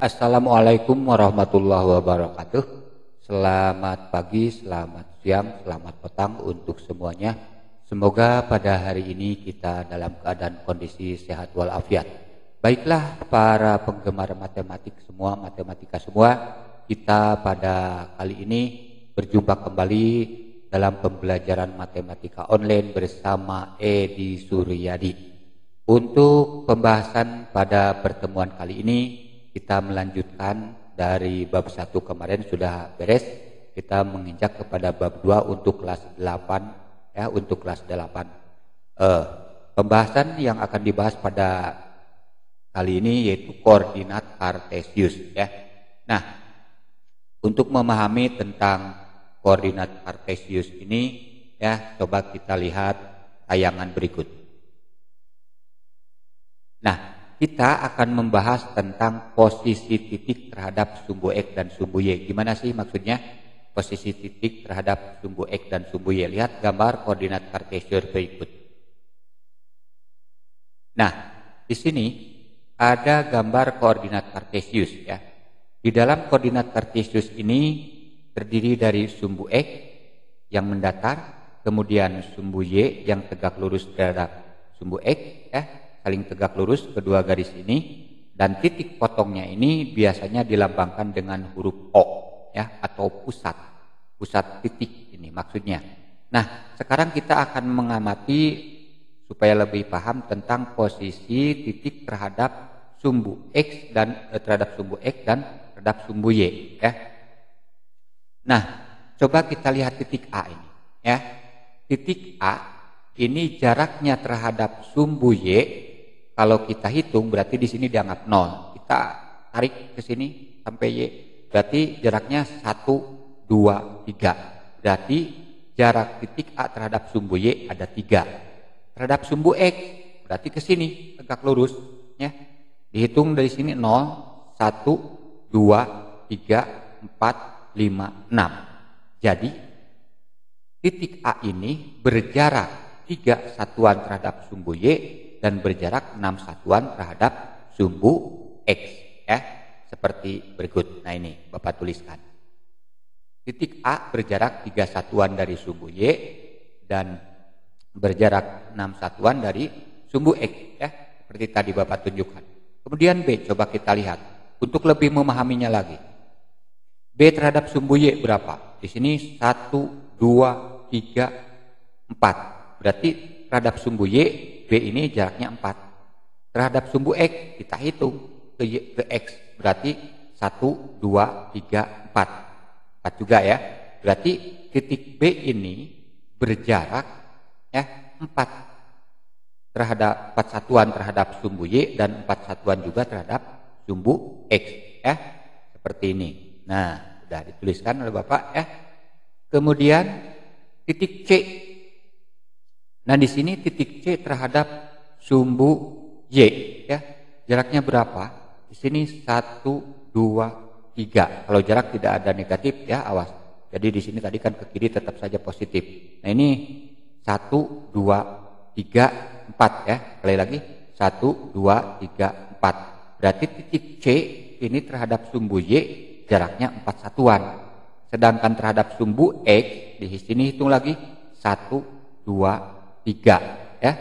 Assalamualaikum warahmatullahi wabarakatuh. Selamat pagi, selamat siang, selamat petang untuk semuanya. Semoga pada hari ini kita dalam keadaan kondisi sehat walafiat. Baiklah para penggemar matematika semua, kita pada kali ini berjumpa kembali dalam pembelajaran matematika online bersama Edi Suryadi. Untuk pembahasan pada pertemuan kali ini, kita melanjutkan dari bab 1 kemarin sudah beres. Kita menginjak kepada bab 2 untuk kelas 8 ya, untuk kelas 8. Pembahasan yang akan dibahas pada kali ini yaitu koordinat kartesius ya. Nah, untuk memahami tentang koordinat kartesius ini ya, coba kita lihat tayangan berikut. Nah, kita akan membahas tentang posisi titik terhadap sumbu X dan sumbu Y. Gimana sih maksudnya posisi titik terhadap sumbu X dan sumbu Y? Lihat gambar koordinat kartesius berikut. Nah, di sini ada gambar koordinat kartesius ya. Di dalam koordinat kartesius ini terdiri dari sumbu X yang mendatar, kemudian sumbu Y yang tegak lurus terhadap sumbu X ya, saling tegak lurus kedua garis ini, dan titik potongnya ini biasanya dilambangkan dengan huruf O ya, atau pusat titik ini maksudnya. Nah, sekarang kita akan mengamati supaya lebih paham tentang posisi titik terhadap sumbu X dan terhadap sumbu Y ya. Nah, coba kita lihat titik A ini ya. Titik A ini jaraknya terhadap sumbu Y. Kalau kita hitung berarti di sini dianggap 0. Kita tarik ke sini sampai Y. Berarti jaraknya 1, 2, 3. Berarti jarak titik A terhadap sumbu Y ada 3. Terhadap sumbu X berarti ke sini tegak lurus ya. Dihitung dari sini 0, 1, 2, 3, 4, 5, 6. Jadi titik A ini berjarak 3 satuan terhadap sumbu Y dan berjarak 6 satuan terhadap sumbu X ya, seperti berikut. Nah, ini Bapak tuliskan. Titik A berjarak 3 satuan dari sumbu Y dan berjarak 6 satuan dari sumbu X ya, seperti tadi Bapak tunjukkan. Kemudian B, coba kita lihat untuk lebih memahaminya lagi. B terhadap sumbu Y berapa? Di sini 1, 2, 3, 4. Berarti terhadap sumbu Y, B ini jaraknya 4. Terhadap sumbu X kita hitung ke X berarti 1, 2, 3, 4. 4 juga ya. Berarti titik B ini berjarak ya 4 satuan terhadap sumbu Y dan 4 satuan juga terhadap sumbu X ya. Seperti ini. Nah, sudah dituliskan oleh Bapak ya. Kemudian titik C. Nah, di sini titik C terhadap sumbu Y ya. Jaraknya berapa? Di sini 1, 2, 3. Kalau jarak tidak ada negatif ya, awas. Jadi di sini tadi kan ke kiri tetap saja positif. Nah, ini 1, 2, 3, 4 ya. Sekali lagi 1, 2, 3, 4. Berarti titik C ini terhadap sumbu Y jaraknya 4 satuan. Sedangkan terhadap sumbu X di sini hitung lagi 1, 2, 3 ya.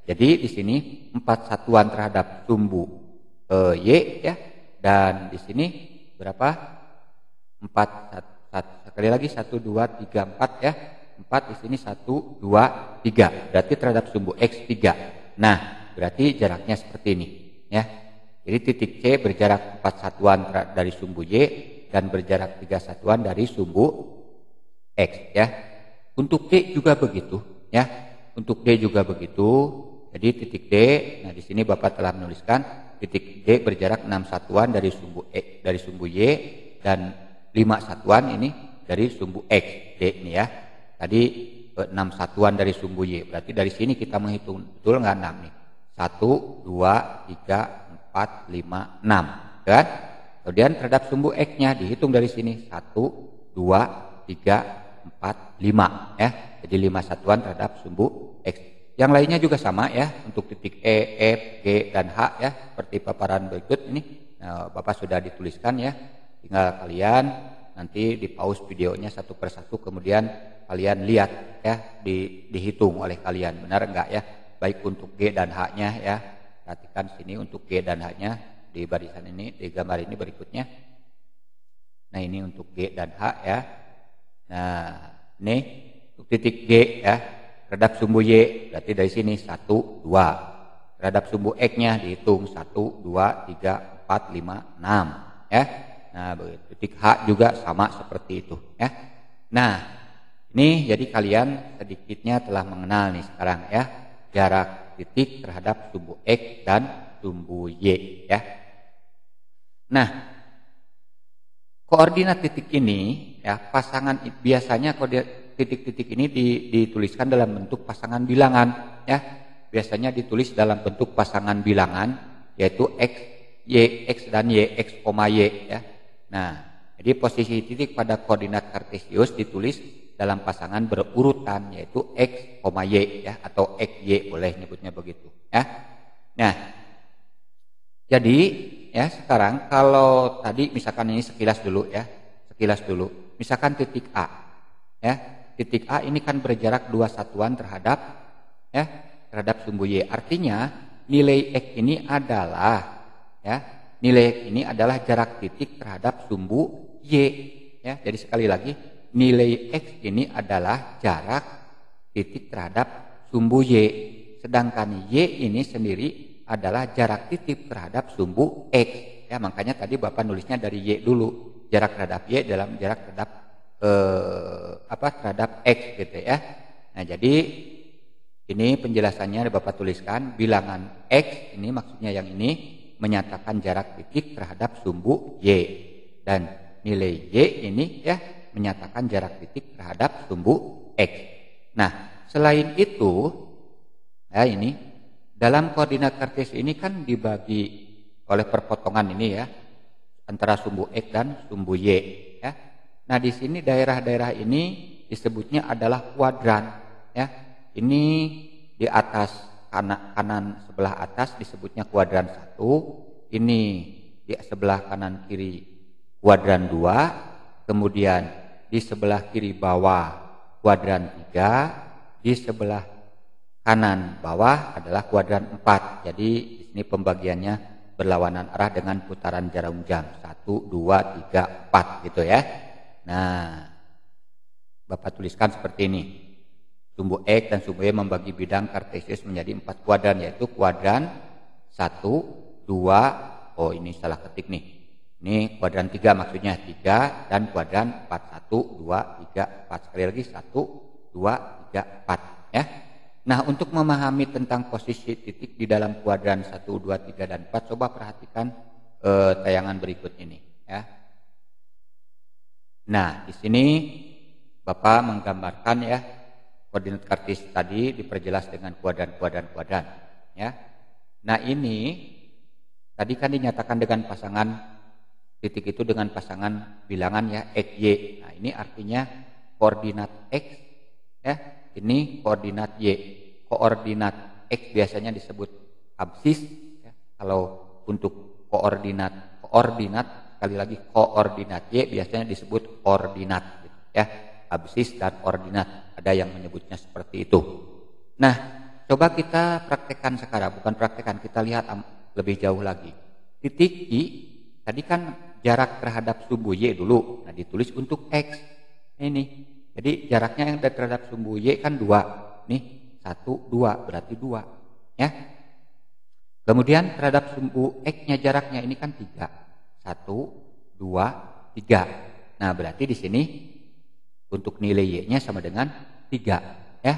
Jadi di sini 4 satuan terhadap sumbu Y ya, dan di sini berapa? 4 sekali lagi 1, 2, 3, 4 ya. 4 di sini 1, 2, 3. Berarti terhadap sumbu X 3. Nah, berarti jaraknya seperti ini ya. Jadi titik C berjarak 4 satuan dari sumbu Y dan berjarak 3 satuan dari sumbu X ya. Untuk D juga begitu ya. Untuk D juga begitu. Jadi titik D, nah di sini Bapak telah menuliskan titik D berjarak 6 satuan dari sumbu X, dari sumbu Y, dan 5 satuan ini dari sumbu X. D ini ya. Tadi 6 satuan dari sumbu Y. Berarti dari sini kita menghitung betul nggak 6 nih? 1, 2, 3, 4, 5, 6 kan? Kemudian terhadap sumbu X-nya dihitung dari sini 1, 2, 3, 4, 5 ya. Jadi 5 satuan terhadap sumbu X. Yang lainnya juga sama ya, untuk titik E, F, G, dan H ya, seperti paparan berikut ini Bapak sudah dituliskan ya. Tinggal kalian nanti di pause videonya satu persatu, kemudian kalian lihat ya, dihitung oleh kalian benar enggak ya, baik untuk G dan H-nya ya. Perhatikan sini untuk G dan H-nya di barisan ini, di gambar ini berikutnya. Nah, ini untuk G dan H ya. Nah, ini untuk titik G ya, terhadap sumbu Y, berarti dari sini 1, 2. Terhadap sumbu X-nya dihitung 1, 2, 3, 4, 5, 6 ya. Nah, titik H juga sama seperti itu ya. Nah, ini jadi kalian sedikitnya telah mengenal nih sekarang ya, jarak titik terhadap sumbu X dan sumbu Y ya. Nah, koordinat titik ini ya, pasangan biasanya titik-titik ini dituliskan dalam bentuk pasangan bilangan ya. Biasanya ditulis dalam bentuk pasangan bilangan, yaitu X, Y, X dan Y, X, Y ya. Nah, jadi posisi titik pada koordinat kartesius ditulis dalam pasangan berurutan, yaitu X, Y ya, atau XY boleh nyebutnya begitu ya. Nah, jadi ya sekarang kalau tadi misalkan ini sekilas dulu ya, sekilas dulu. Misalkan titik A ya, titik A ini kan berjarak 2 satuan terhadap ya, terhadap sumbu Y. Artinya nilai X ini adalah ya, nilai X ini adalah jarak titik terhadap sumbu Y ya. Jadi sekali lagi, nilai X ini adalah jarak titik terhadap sumbu Y. Sedangkan Y ini sendiri adalah jarak titik terhadap sumbu X ya. Makanya tadi Bapak nulisnya dari Y dulu, jarak terhadap Y dalam jarak terhadap terhadap X gitu ya. Nah, jadi ini penjelasannya Bapak tuliskan, bilangan X ini maksudnya yang ini menyatakan jarak titik terhadap sumbu Y, dan nilai Y ini ya menyatakan jarak titik terhadap sumbu X. Nah, selain itu ya, ini dalam koordinat kartesius ini kan dibagi oleh perpotongan ini ya, antara sumbu X dan sumbu Y ya. Nah, di sini daerah-daerah ini disebutnya adalah kuadran ya. Ini di atas kanan sebelah atas disebutnya kuadran 1, ini di sebelah kanan kiri kuadran 2, kemudian di sebelah kiri bawah kuadran 3, di sebelah kanan bawah adalah kuadran 4. Jadi di sini pembagiannya berlawanan arah dengan putaran jarum jam 1, 2, 3, 4 gitu ya. Nah, Bapak tuliskan seperti ini. Sumbu X dan sumbu Y membagi bidang kartesius menjadi 4 kuadran, yaitu kuadran 1, 2, oh ini salah ketik nih. Ini kuadran 3 maksudnya 3, dan kuadran 4, 1, 2, 3, 4. Sekali lagi 1, 2, 3, 4 ya. Nah, untuk memahami tentang posisi titik di dalam kuadran 1, 2, 3, dan 4, coba perhatikan tayangan berikut ini ya. Nah, di sini Bapak menggambarkan ya, koordinat kartesius tadi diperjelas dengan kuadran ya. Nah, ini tadi kan dinyatakan dengan pasangan titik itu dengan pasangan bilangan ya, X, Y. Nah, ini artinya koordinat X ya, ini koordinat Y. Koordinat X biasanya disebut absis ya. Kalau untuk koordinat sekali lagi koordinat Y biasanya disebut koordinat gitu, ya. Absis dan ordinat, ada yang menyebutnya seperti itu. Nah, coba kita praktekkan sekarang, bukan praktekkan, kita lihat lebih jauh lagi. Titik I tadi kan jarak terhadap sumbu Y dulu, nah ditulis untuk X ini. Jadi jaraknya yang terhadap sumbu Y kan 2 nih, 1, 2 berarti 2 ya. Kemudian terhadap sumbu X nya jaraknya ini kan 3, 1, 2, 3. Nah, berarti di sini untuk nilai Y-nya sama dengan 3 ya.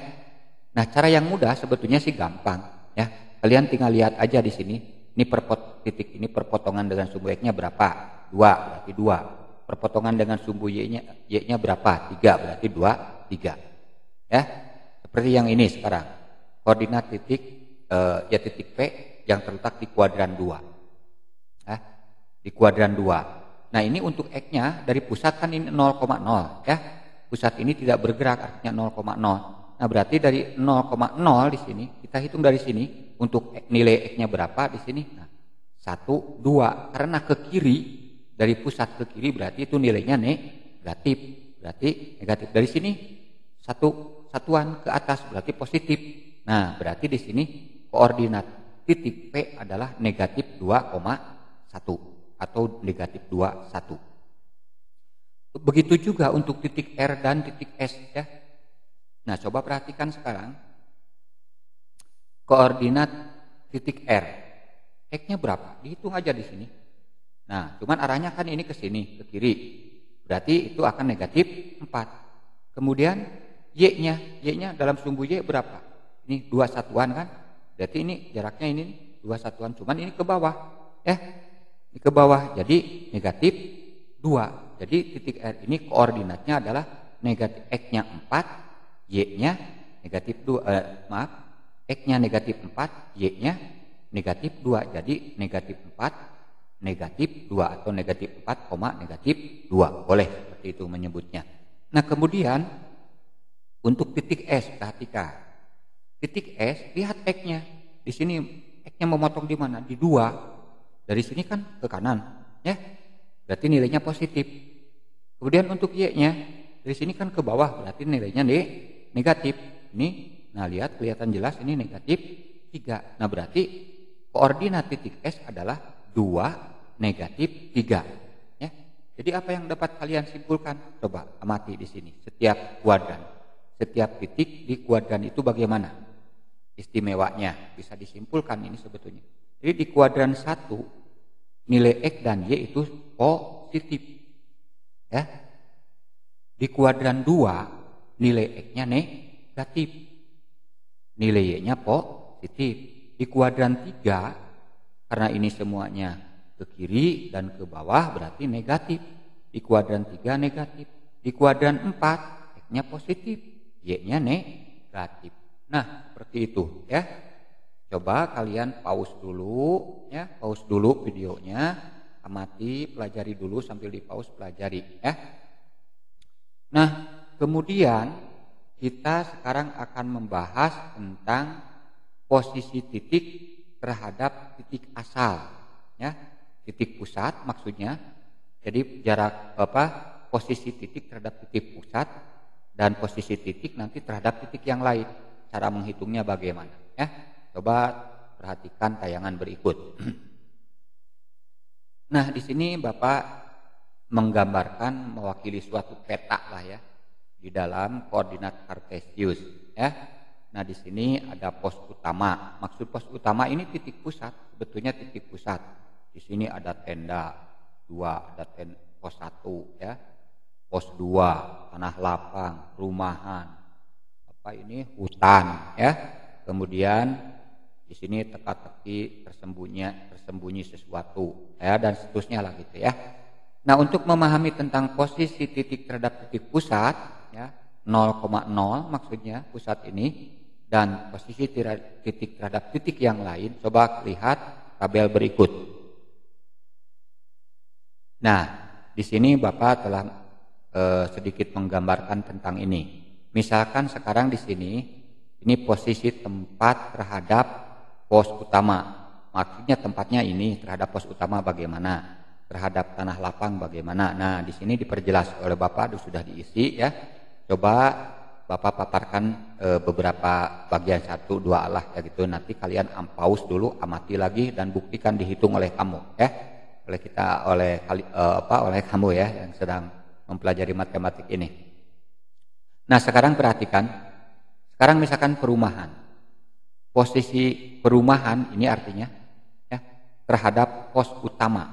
Nah, cara yang mudah sebetulnya sih gampang ya. Kalian tinggal lihat aja di sini. Ini titik ini perpotongan dengan sumbu X-nya berapa? 2 berarti 2. Perpotongan dengan sumbu Y-nya berapa? 3 berarti 2, 3. Ya. Seperti yang ini sekarang. Koordinat titik ya titik P yang terletak di kuadran 2. Ya. Di kuadran 2. Nah, ini untuk X-nya dari pusat kan ini 0,0 ya. Pusat ini tidak bergerak artinya 0,0. Nah, berarti dari 0,0 di sini kita hitung dari sini untuk nilai X-nya berapa di sini? Nah, 1, 2. Karena ke kiri, dari pusat ke kiri berarti itu nilainya negatif. Berarti negatif. Dari sini satuan ke atas berarti positif. Nah, berarti di sini koordinat titik P adalah negatif 2,1 atau negatif 2, 1. Begitu juga untuk titik R dan titik S ya. Nah, coba perhatikan sekarang koordinat titik R. X-nya berapa? Dihitung aja di sini. Nah, cuman arahnya kan ini ke sini, ke kiri. Berarti itu akan negatif 4. Kemudian Y-nya dalam sumbu Y berapa? Ini 2 satuan kan? Berarti ini jaraknya ini 2 satuan, cuman ini ke bawah. Ya. Ini ke bawah, jadi negatif 2. Jadi titik R ini koordinatnya adalah negatif X-nya 4, Y-nya negatif 2, X-nya negatif 4, Y-nya negatif 2. Jadi negatif 4, negatif 2 atau negatif 4, negatif 2. Boleh seperti itu menyebutnya. Nah, kemudian untuk titik S, perhatikan. Titik S, lihat X-nya. Di sini X-nya memotong di mana? Di 2. Dari sini kan ke kanan, ya. Berarti nilainya positif. Kemudian untuk Y-nya, dari sini kan ke bawah, berarti nilainya negatif. Ini, nah lihat kelihatan jelas ini negatif 3. Nah, berarti koordinat titik S adalah 2, negatif 3. Ya. Jadi apa yang dapat kalian simpulkan? Coba amati di sini. Setiap kuadran, setiap titik di kuadran itu bagaimana istimewanya? Bisa disimpulkan ini sebetulnya. Jadi di kuadran 1 nilai X dan Y itu positif. Ya. Di kuadran 2 nilai X-nya negatif. Nilai Y-nya positif. Di kuadran 3 karena ini semuanya ke kiri dan ke bawah berarti negatif. Di kuadran 3 negatif. Di kuadran 4 X-nya positif, Y-nya negatif. Nah, seperti itu ya. Coba kalian pause dulu ya, pause dulu videonya, amati, pelajari dulu sambil di pause pelajari ya. Nah, kemudian kita sekarang akan membahas tentang posisi titik terhadap titik asal ya, titik pusat maksudnya. Jadi jarak posisi titik terhadap titik pusat dan posisi titik nanti terhadap titik yang lain. Cara menghitungnya bagaimana ya? Coba perhatikan tayangan berikut. Nah, di sini Bapak menggambarkan mewakili suatu peta lah ya di dalam koordinat kartesius ya. Nah, di sini ada pos utama. Maksud pos utama ini titik pusat, sebetulnya titik pusat. Di sini ada tenda 2, ada pos 1 ya. Pos 2, tanah lapang, rumahan. Apa ini? Hutan ya. Kemudian di sini teka-teki tersembunyi sesuatu ya, dan seterusnya lah gitu ya. Nah, untuk memahami tentang posisi titik terhadap titik pusat ya, 0,0 maksudnya pusat ini, dan posisi titik terhadap titik yang lain, coba lihat tabel berikut. Nah, di sini Bapak telah sedikit menggambarkan tentang ini. Misalkan sekarang di sini ini posisi tempat terhadap pos utama. Maksudnya tempatnya ini terhadap pos utama bagaimana, terhadap tanah lapang bagaimana. Nah, di sini diperjelas oleh Bapak, sudah diisi ya. Coba Bapak paparkan beberapa bagian 1, 2 lah ya gitu. Nanti kalian pause dulu, amati lagi dan buktikan dihitung oleh kamu ya. Oleh kamu ya yang sedang mempelajari matematik ini. Nah, sekarang perhatikan. Sekarang misalkan perumahan. Posisi perumahan ini artinya ya, terhadap pos utama.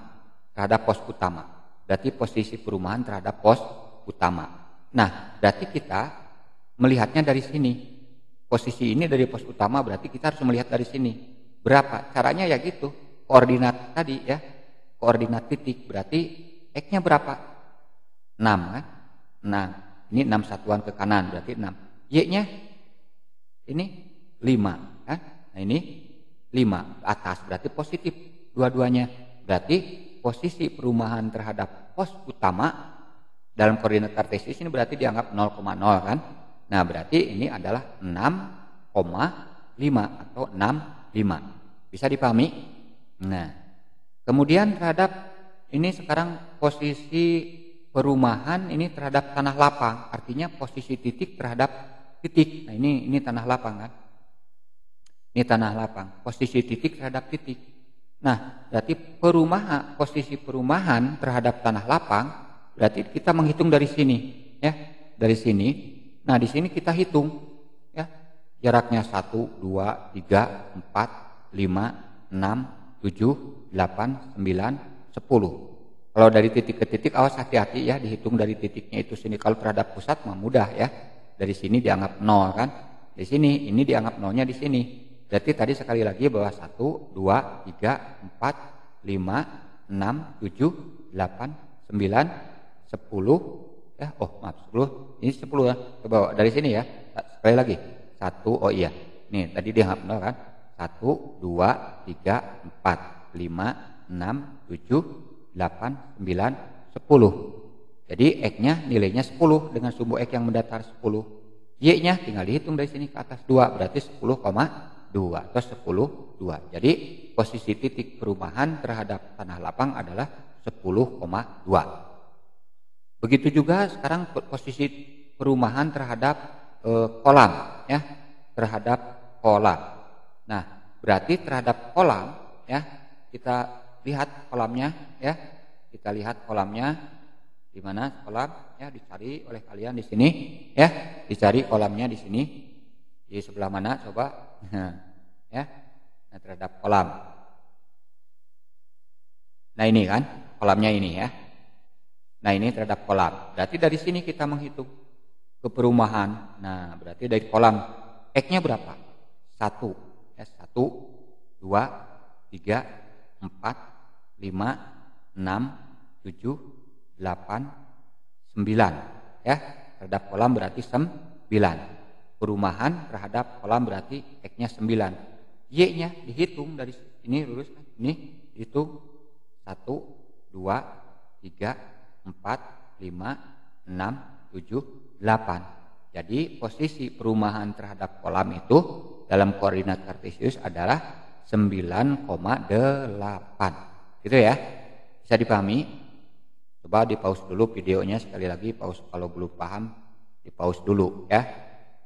Terhadap pos utama. Berarti posisi perumahan terhadap pos utama. Nah, berarti kita melihatnya dari sini. Posisi ini dari pos utama, berarti kita harus melihat dari sini. Berapa? Caranya ya gitu. Koordinat tadi ya. Koordinat titik berarti X-nya berapa? 6 kan? 6. Ini 6 satuan ke kanan berarti 6. Y-nya ini 5 kan? Nah, ini 5 ke atas berarti positif dua-duanya. Berarti posisi perumahan terhadap pos utama dalam koordinat kartesius ini berarti dianggap 0,0 kan? Nah, berarti ini adalah 6,5 atau 65. Bisa dipahami? Nah, Kemudian terhadap ini sekarang posisi perumahan ini terhadap tanah lapang, artinya posisi titik terhadap titik. Nah ini tanah lapang kan. Ini tanah lapang, posisi titik terhadap titik. Nah, berarti posisi perumahan terhadap tanah lapang, berarti kita menghitung dari sini, ya, dari sini. Nah, di sini kita hitung, ya, jaraknya 1, 2, 3, 4, 5, 6, 7, 8, 9, 10. Kalau dari titik ke titik, awas hati-hati ya, dihitung dari titiknya itu sini. Kalau terhadap pusat mah mudah ya, dari sini dianggap 0 kan, di sini ini dianggap 0-nya di sini. Berarti tadi sekali lagi bahwa 1, 2, 3, 4, 5, 6, 7, 8, 9, 10. Ya, oh maaf 10. Ini 10 ya. Coba dari sini ya. Sekali lagi. 1, oh iya. Nih tadi dianggap 0 kan. 1, 2, 3, 4, 5, 6, 7, 8, 9, 10. Jadi X-nya nilainya 10 dengan sumbu X yang mendatar 10. Y-nya tinggal dihitung dari sini ke atas 2, berarti 10,2 atau 10,2. Jadi posisi titik perumahan terhadap tanah lapang adalah 10,2. Begitu juga sekarang posisi perumahan terhadap kolam ya, terhadap kolam. Nah, berarti terhadap kolam ya, kita lihat kolamnya ya. Kita lihat kolamnya di mana kolam ya, dicari oleh kalian di sini ya. Dicari kolamnya di sini. Di sebelah mana coba? Ya. Nah, terhadap kolam. Nah, ini kan kolamnya ini ya. Nah, ini terhadap kolam. Berarti dari sini kita menghitung ke perumahan. Nah, berarti dari kolam X-nya berapa? 1. Ya, 1, 2, 3, 4, 5, 6, 7, 8, 9. Ya, terhadap kolam berarti 9. Perumahan terhadap kolam berarti X-nya 9. Y-nya dihitung dari ini lurus kan? Ini hitung 1, 2, 3, 4, 5, 6, 7, 8. Jadi posisi perumahan terhadap kolam itu dalam koordinat kartesius adalah 9,8. Gitu ya. Bisa dipahami? Coba di pause dulu videonya, sekali lagi pause kalau belum paham, di pause dulu ya.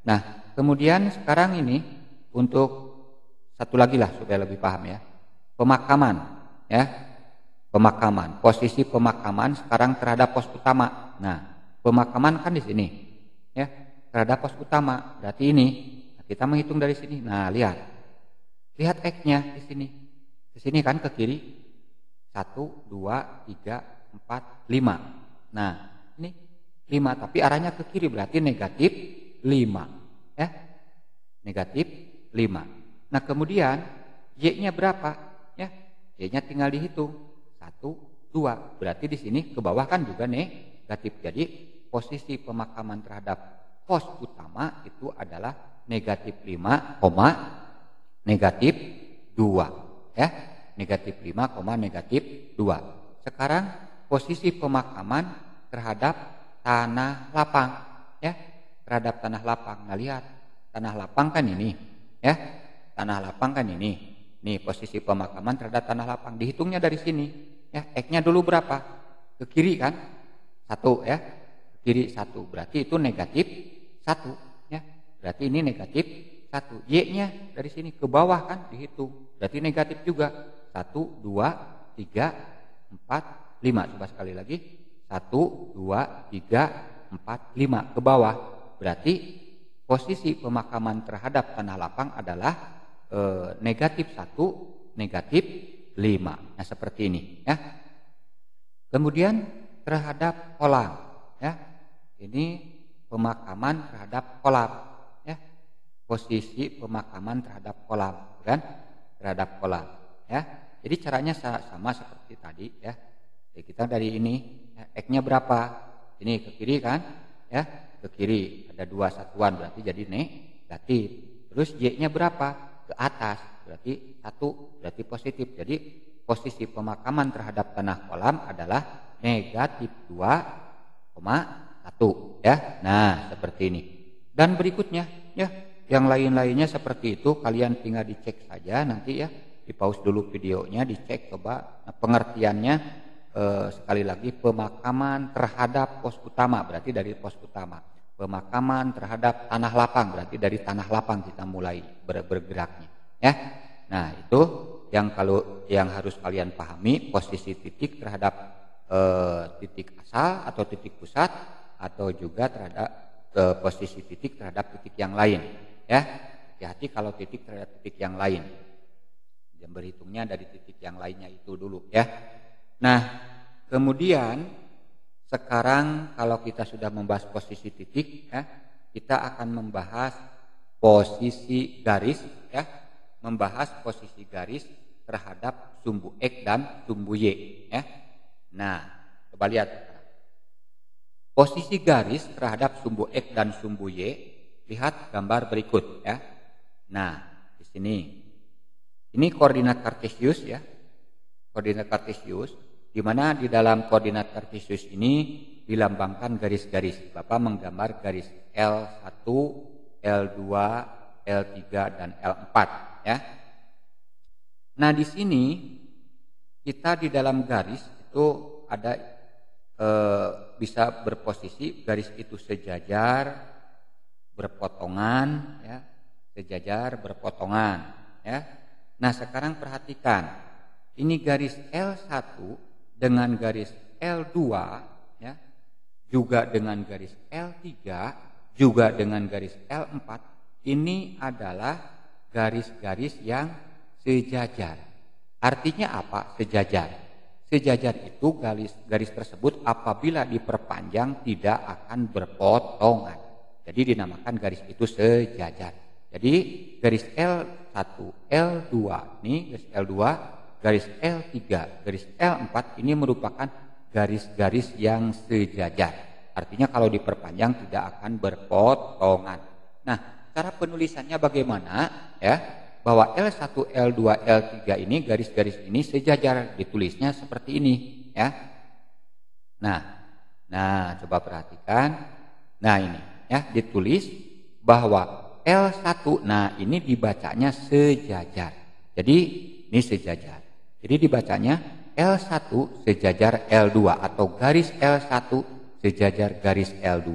Nah, kemudian sekarang ini untuk satu lagi lah supaya lebih paham ya. Pemakaman ya. Pemakaman, posisi pemakaman sekarang terhadap pos utama. Nah, pemakaman kan di sini ya, terhadap pos utama. Berarti ini kita menghitung dari sini. Nah, lihat X-nya di sini. Di sini kan ke kiri. 1, 2, 3, 4, 5. Nah, ini 5 tapi arahnya ke kiri berarti negatif 5. Ya. Negatif 5. Nah, kemudian Y-nya berapa? Ya. Y-nya tinggal dihitung. 1, 2. Berarti di sini ke bawah kan juga negatif. Jadi posisi pemakaman terhadap pos utama itu adalah negatif 5, negatif 2 ya, negatif 5, negatif 2. Sekarang posisi pemakaman terhadap tanah lapang ya, terhadap tanah lapang. Nah, lihat tanah lapang kan ini ya, tanah lapang kan ini. Nih posisi pemakaman terhadap tanah lapang dihitungnya dari sini ya. X-nya dulu berapa? Ke kiri kan 1 ya, ke kiri 1 berarti itu negatif 1. Berarti ini negatif 1. Y-nya dari sini ke bawah kan dihitung. Berarti negatif juga. 1, 2, 3, 4, 5. Coba sekali lagi. 1, 2, 3, 4, 5. Ke bawah. Berarti posisi pemakaman terhadap tanah lapang adalah negatif 1, negatif 5. Nah, seperti ini ya. Kemudian terhadap kolam ya. Ini pemakaman terhadap kolam. Posisi pemakaman terhadap kolam kan, terhadap kolam ya. Jadi caranya sama seperti tadi ya. Jadi kita dari ini ya, X-nya berapa? Ini ke kiri kan ya, ke kiri ada 2 satuan berarti jadi negatif. Terus Y-nya berapa? Ke atas berarti 1, berarti positif. Jadi posisi pemakaman terhadap tanah kolam adalah negatif 2,1 ya. Nah, seperti ini. Dan berikutnya ya, yang lain-lainnya seperti itu kalian tinggal dicek saja nanti ya, di pause dulu videonya, dicek coba pengertiannya sekali lagi pemakaman terhadap pos utama, berarti dari pos utama. Pemakaman terhadap tanah lapang, berarti dari tanah lapang kita mulai bergeraknya, ya. Nah, itu yang harus kalian pahami, posisi titik terhadap titik asal atau titik pusat, atau juga terhadap posisi titik terhadap titik yang lain, ya. Hati-hati kalau titik terhadap titik yang lain. Dan berhitungnya dari titik yang lainnya itu dulu, ya. Nah, kemudian sekarang kalau kita sudah membahas posisi titik, ya, kita akan membahas posisi garis, ya, membahas posisi garis terhadap sumbu X dan sumbu Y, ya. Nah, coba lihat posisi garis terhadap sumbu X dan sumbu Y. Lihat gambar berikut, ya. Nah, di sini ini koordinat kartesius, ya, koordinat kartesius. Di mana di dalam koordinat kartesius ini dilambangkan garis-garis. Bapak menggambar garis L1, L2, L3, dan L4, ya. Nah, di sini kita di dalam garis itu ada bisa berposisi garis itu sejajar, berpotongan, ya, sejajar, berpotongan, ya. Nah, sekarang perhatikan, ini garis L1 dengan garis L2, ya, juga dengan garis L3, juga dengan garis L4, ini adalah garis-garis yang sejajar. Artinya apa? Sejajar. Sejajar itu garis tersebut apabila diperpanjang tidak akan berpotongan. Jadi dinamakan garis itu sejajar. Jadi garis L1, L2, nih garis L2, garis L3, garis L4 ini merupakan garis-garis yang sejajar. Artinya kalau diperpanjang tidak akan berpotongan. Nah, cara penulisannya bagaimana, ya? Bahwa L1, L2, L3 ini garis-garis ini sejajar, ditulisnya seperti ini, ya. Nah, coba perhatikan. Nah, ini, ya, ditulis bahwa L1, nah ini dibacanya sejajar. Jadi ini sejajar. Jadi dibacanya L1 sejajar L2 atau garis L1 sejajar garis L2,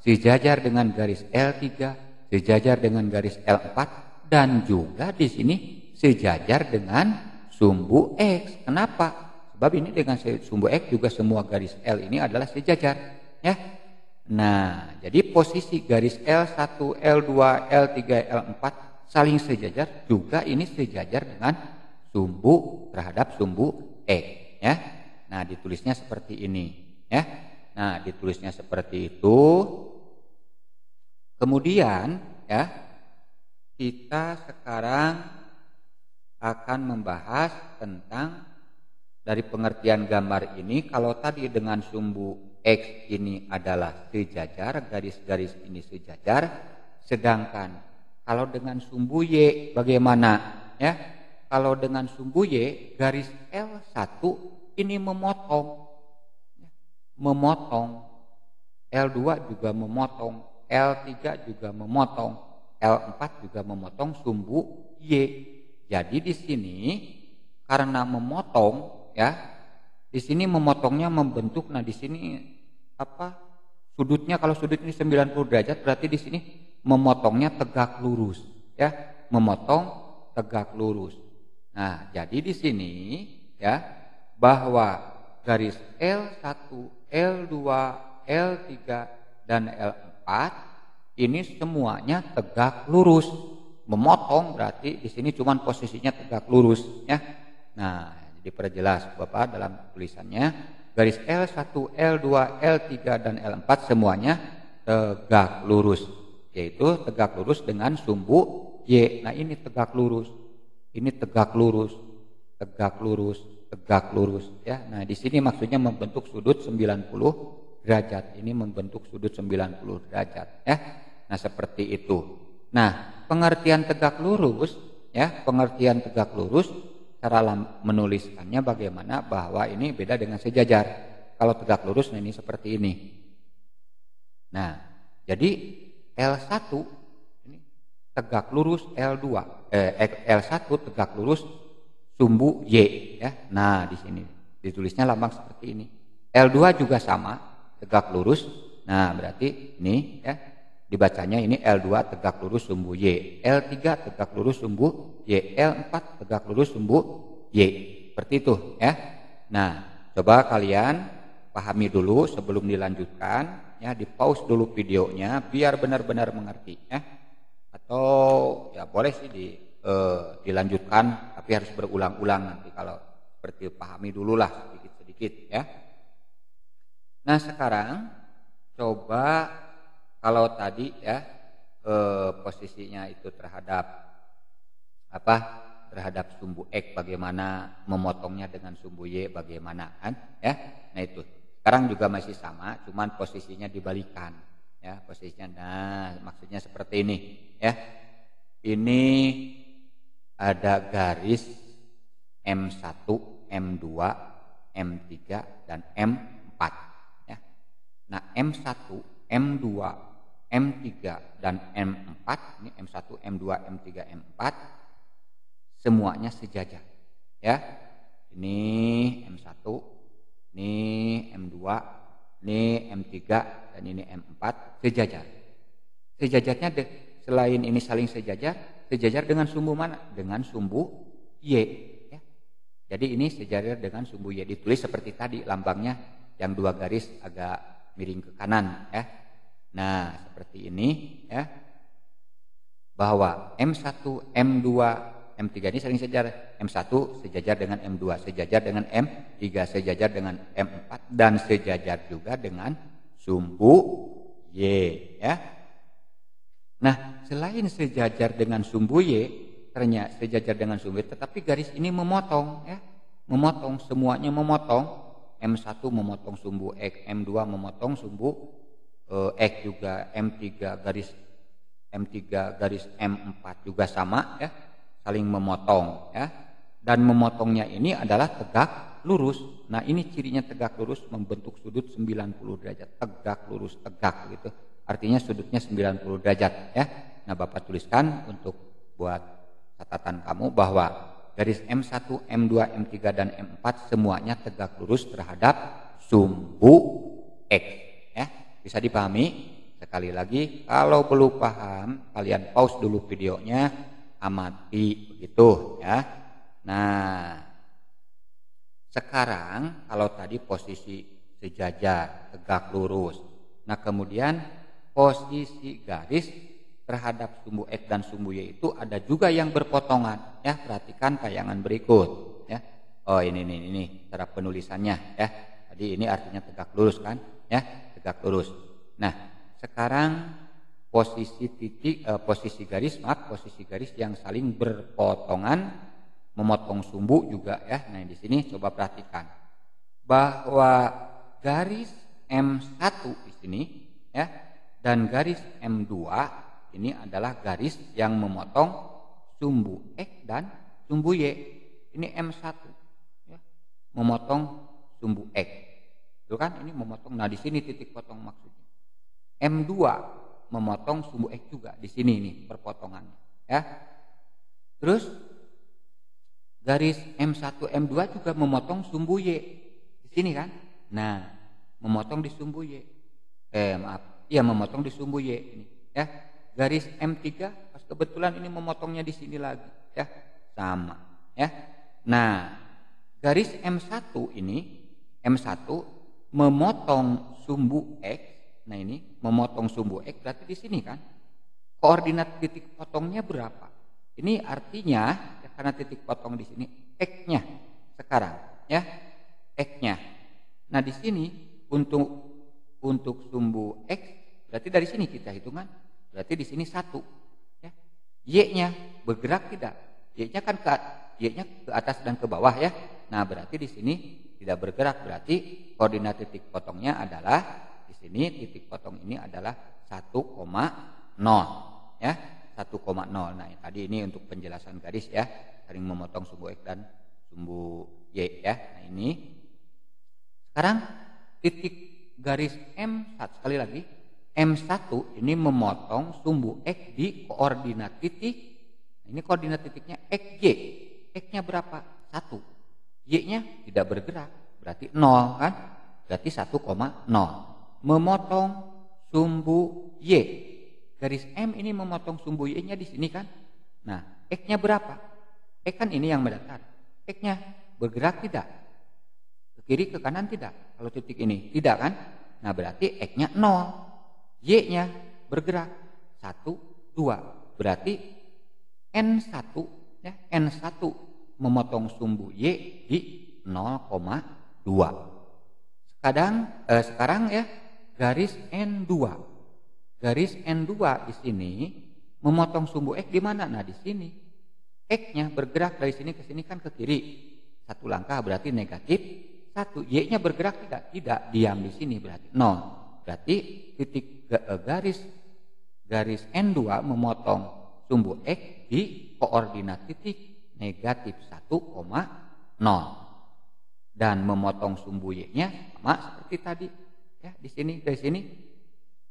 sejajar dengan garis L3, sejajar dengan garis L4, dan juga di sini sejajar dengan sumbu X. Kenapa? Sebab ini dengan sumbu X juga semua garis L ini adalah sejajar, ya. Nah, jadi posisi garis L1, L2, L3, L4 saling sejajar, juga ini sejajar dengan sumbu terhadap sumbu X, ya. Nah, ditulisnya seperti ini, ya. Nah, ditulisnya seperti itu. Kemudian, ya, kita sekarang akan membahas tentang dari pengertian gambar ini. Kalau tadi dengan sumbu X ini adalah sejajar, garis-garis ini sejajar, sedangkan kalau dengan sumbu Y bagaimana, ya? Kalau dengan sumbu Y, garis L1 ini memotong, L2 juga memotong, L3 juga memotong, L4 juga memotong sumbu Y. Jadi di sini karena memotong, ya, di sini memotongnya membentuk. Nah, di sini apa? Sudutnya, kalau sudut ini 90 derajat, berarti di sini memotongnya tegak lurus, ya, memotong tegak lurus. Nah, jadi di sini, ya, bahwa garis L1, L2, L3, dan L4 ini semuanya tegak lurus. Memotong berarti di sini cuma posisinya tegak lurus, ya. Nah, diperjelas Bapak dalam tulisannya, garis L1, L2, L3, dan L4 semuanya tegak lurus, yaitu tegak lurus dengan sumbu Y. Nah, ini tegak lurus. Ini tegak lurus, tegak lurus, tegak lurus, ya. Nah, di sini maksudnya membentuk sudut 90 derajat. Ini membentuk sudut 90 derajat, ya. Nah, seperti itu. Nah, pengertian tegak lurus, ya, pengertian tegak lurus, cara menuliskannya bagaimana, bahwa ini beda dengan sejajar. Kalau tegak lurus, nah ini seperti ini. Nah, jadi L1 ini tegak lurus L1 tegak lurus sumbu Y ya. Nah, di sini ditulisnya lambang seperti ini. L2 juga sama, tegak lurus. Nah, berarti ini ya dibacanya ini L2 tegak lurus sumbu Y, L3 tegak lurus sumbu Y, L4 tegak lurus sumbu Y. Seperti itu ya. Nah, coba kalian pahami dulu sebelum dilanjutkan ya, di pause dulu videonya biar benar-benar mengerti ya. Atau ya boleh sih dilanjutkan tapi harus berulang-ulang nanti kalau seperti pahami dulu lah sedikit-sedikit ya. Nah, sekarang coba kalau tadi ya posisinya itu terhadap apa? Terhadap sumbu X bagaimana, memotongnya dengan sumbu Y bagaimana kan ya. Nah, itu. Sekarang juga masih sama, cuman posisinya dibalikan ya, posisinya. Nah, maksudnya seperti ini ya. Ini ada garis M1, M2, M3 dan M4 ya. Nah, M1, M2, M3 dan M4, ini M1, M2, M3, M4 semuanya sejajar ya. Ini M1, ini M2, ini M3 dan ini M4 sejajar. Sejajarnya selain ini saling sejajar dengan sumbu mana? Dengan sumbu Y ya. Jadi ini sejajar dengan sumbu Y, ditulis seperti tadi lambangnya yang dua garis agak miring ke kanan ya. Nah, seperti ini ya. Bahwa M1, M2, M3 ini saling sejajar. M1 sejajar dengan M2, sejajar dengan M3, sejajar dengan M4 dan sejajar juga dengan sumbu Y ya. Nah, selain sejajar dengan sumbu Y, ternyata sejajar dengan sumbu Y, tetapi garis ini memotong ya. Memotong, semuanya memotong. M1 memotong sumbu X, M2 memotong sumbu X juga, M3 garis M4 juga sama ya. Saling memotong ya. Dan memotongnya ini adalah tegak lurus. Nah, ini cirinya tegak lurus, membentuk sudut 90 derajat. Tegak lurus, tegak gitu. Artinya sudutnya 90 derajat ya. Nah, Bapak tuliskan untuk buat catatan kamu bahwa garis M1, M2, M3 dan M4 semuanya tegak lurus terhadap sumbu X ya. Bisa dipahami? Sekali lagi, kalau belum paham kalian pause dulu videonya, amati begitu ya. Nah, sekarang kalau tadi posisi sejajar, tegak lurus. Nah, kemudian posisi garis terhadap sumbu X dan sumbu Y itu ada juga yang berpotongan ya. Perhatikan tayangan berikut ya. Oh, ini cara penulisannya ya. Tadi ini artinya tegak lurus kan ya, tegak lurus. Nah, sekarang posisi garis yang saling berpotongan memotong sumbu juga ya. Nah, di sini coba perhatikan bahwa garis M1 di sini ya dan garis M2 ini adalah garis yang memotong sumbu X dan sumbu Y. Ini M1 ya, memotong sumbu X. Itu kan ini memotong. Nah, di sini titik potong maksudnya. M2 memotong sumbu X juga di sini nih perpotongannya ya. Terus garis M1 M2 juga memotong sumbu Y di sini kan. Nah, memotong di sumbu Y. Memotong di sumbu Y ini ya. Garis M3 pas kebetulan ini memotongnya di sini lagi ya. Sama ya. Nah, garis M1 ini M1 memotong sumbu X. Nah, ini memotong sumbu X berarti di sini kan. Koordinat titik potongnya berapa? Ini artinya ya, karena titik potong di sini X-nya sekarang ya. X-nya. Nah, di sini untuk sumbu X berarti dari sini kita hitungan. Berarti di sini 1 ya. Y-nya bergerak tidak? Y-nya kan ke atas dan ke bawah ya. Nah, berarti di sini tidak bergerak, berarti koordinat titik potongnya adalah di sini titik potong ini adalah 1,0 ya. 1,0. Nah, tadi ini untuk penjelasan garis ya, saling memotong sumbu X dan sumbu Y ya. Nah, ini sekarang titik garis M1 sekali lagi. M1 ini memotong sumbu X di koordinat titik. Nah, ini koordinat titiknya XY. X-nya berapa? 1. 1. Y-nya tidak bergerak, berarti 0 kan? Berarti 1,0. Memotong sumbu Y. Garis M ini memotong sumbu Y-nya di sini kan? Nah, X-nya berapa? X kan ini yang mendatar. X-nya bergerak tidak? Ke kiri, ke kanan tidak? Kalau titik ini tidak kan? Nah, berarti X-nya 0. Y-nya bergerak 1, 2. Berarti N1 ya, N1 memotong sumbu Y di 0,2. Sekarang ya garis N2. Garis N2 di sini memotong sumbu X di mana? Nah, di sini. X-nya bergerak dari sini ke sini kan ke kiri. 1 langkah berarti negatif 1. Y-nya bergerak tidak? Tidak, diam di sini berarti 0. Berarti titik garis N2 memotong sumbu X di koordinat titik negatif 1,0. Dan memotong sumbu Y-nya sama seperti tadi. Ya, di sini dari sini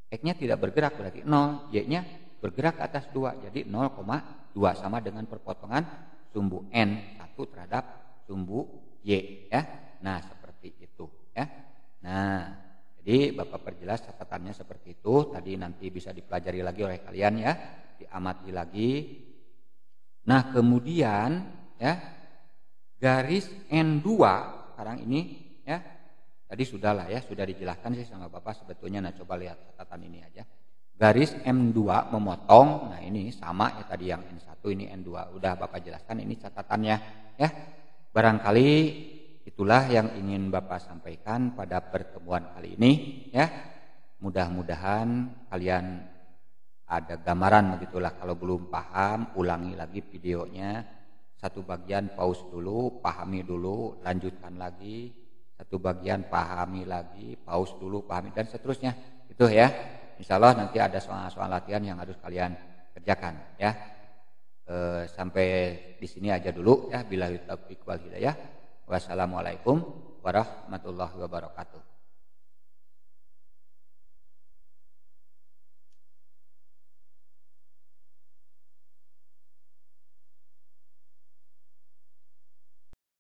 X-nya tidak bergerak berarti 0, Y-nya bergerak ke atas 2 jadi 0,2 sama dengan perpotongan sumbu N1 terhadap sumbu Y ya. Nah, seperti itu ya. Nah, jadi Bapak perjelas catatannya seperti itu. Tadi nanti bisa dipelajari lagi oleh kalian ya, diamati lagi. Nah, kemudian ya garis N2 sekarang ini ya. Tadi sudah dijelaskan sih sama Bapak sebetulnya. Nah, coba lihat catatan ini aja. Garis M2 memotong, nah ini sama ya tadi yang N1 ini N2. Udah Bapak jelaskan ini catatannya ya. Barangkali itulah yang ingin Bapak sampaikan pada pertemuan kali ini ya. Mudah-mudahan kalian ada gambaran begitulah. Kalau belum paham, ulangi lagi videonya. Satu bagian pause dulu, pahami dulu, lanjutkan lagi. Satu bagian pahami lagi, pause dulu, pahami dan seterusnya. Itu ya. Insya Allah nanti ada soal-soal latihan yang harus kalian kerjakan ya. Sampai di sini aja dulu ya. Billahi taufiq wal hidayah. Wassalamualaikum warahmatullahi wabarakatuh.